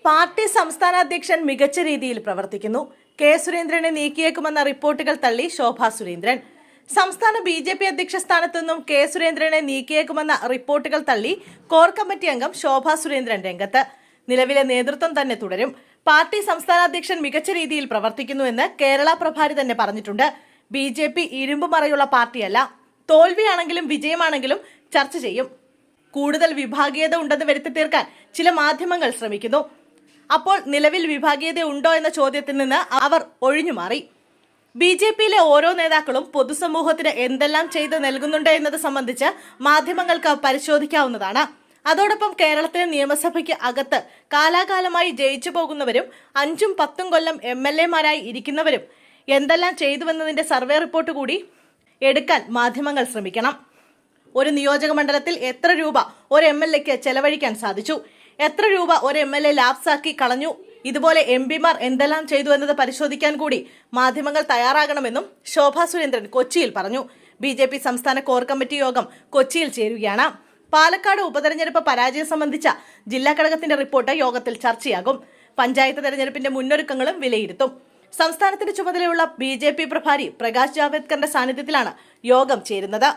Party സംസ്ഥാന അധ്യക്ഷൻ മികച്ച രീതിയിൽ പ്രവർത്തിക്കുന്നു. കെ സുരേന്ദ്രനെ നീക്കിയേക്കുമെന്ന റിപ്പോർട്ടുകൾ തള്ളി ശോഭാ സുരേന്ദ്രൻ. സംസ്ഥാന ബി.ജെ.പി. അധ്യക്ഷ സ്ഥാനത്തു നിന്നും കെ സുരേന്ദ്രനെ നീക്കിയേക്കുമെന്ന റിപ്പോർട്ടുകൾ തള്ളി കോർ കമ്മിറ്റി അംഗം ശോഭാ സുരേന്ദ്രൻ രംഗത്ത്. നിലവിലെ നേതൃത്വം തന്നെ തുടരും. പാർട്ടി സംസ്ഥാന അധ്യക്ഷൻ മികച്ച രീതിയിൽ പ്രവർത്തിക്കുന്നുവെന്ന് കേരള പ്രഭാരി തന്നെ പറഞ്ഞിട്ടുണ്ട്. ബി.ജെ.പി. ഇരുമ്പുമറയുള്ള പാർട്ടിയല്ല. തോൽവിയാണെങ്കിലും വിജയമാണെങ്കിലും ചർച്ച ചെയ്യും. കൂടുതൽ വിഭാഗീയത ഉണ്ടെന്ന് വരുത്തി തീർക്കാൻ ചില മാധ്യമങ്ങൾ ശ്രമിക്കുന്നു. അപ്പോൾ നിലവിൽ വിഭാഗീയത ഉണ്ടോ എന്ന ചോദ്യത്തിൽ നിന്ന് അവർ ഒഴിഞ്ഞുമാറി. ബി.ജെ.പിയിലെ ഓരോ നേതാക്കളും പൊതുസമൂഹത്തിന് എന്തെല്ലാം ചെയ്ത് നൽകുന്നുണ്ട് എന്നത് സംബന്ധിച്ച് മാധ്യമങ്ങൾക്ക് പരിശോധിക്കാവുന്നതാണ്. അതോടൊപ്പം കേരളത്തിലെ നിയമസഭയ്ക്ക് അകത്ത് കാലാകാലമായി ജയിച്ചു പോകുന്നവരും 5-10 കൊല്ലം MLA-മാരായി ഇരിക്കുന്നവരും എന്തെല്ലാം ചെയ്തുവെന്നതിന്റെ സർവേ റിപ്പോർട്ട് കൂടി എടുക്കാൻ മാധ്യമങ്ങൾ ശ്രമിക്കണം. ഒരു നിയോജക മണ്ഡലത്തിൽ എത്ര രൂപ ഒരു MLA-ക്ക് ചെലവഴിക്കാൻ സാധിച്ചു, എത്ര രൂപ ഒരു MLA ലാപ്സാക്കി കളഞ്ഞു, ഇതുപോലെ MP-മാർ എന്തെല്ലാം ചെയ്തു എന്നത് പരിശോധിക്കാൻ കൂടി മാധ്യമങ്ങൾ തയ്യാറാകണമെന്നും ശോഭാ സുരേന്ദ്രൻ കൊച്ചിയിൽ പറഞ്ഞു. ബി.ജെ.പി. സംസ്ഥാന കോർ കമ്മിറ്റി യോഗം കൊച്ചിയിൽ ചേരുകയാണ്. പാലക്കാട് ഉപതെരഞ്ഞെടുപ്പ് പരാജയം സംബന്ധിച്ച ജില്ലാ ഘടകത്തിന്റെ റിപ്പോർട്ട് യോഗത്തിൽ ചർച്ചയാകും. പഞ്ചായത്ത് തെരഞ്ഞെടുപ്പിന്റെ മുന്നൊരുക്കങ്ങളും വിലയിരുത്തും. സംസ്ഥാനത്തിന്റെ ചുമതലയുള്ള ബി.ജെ.പി. പ്രഭാരി പ്രകാശ് ജാവ്ദേക്കറിന്റെ സാന്നിധ്യത്തിലാണ് യോഗം ചേരുന്നത്.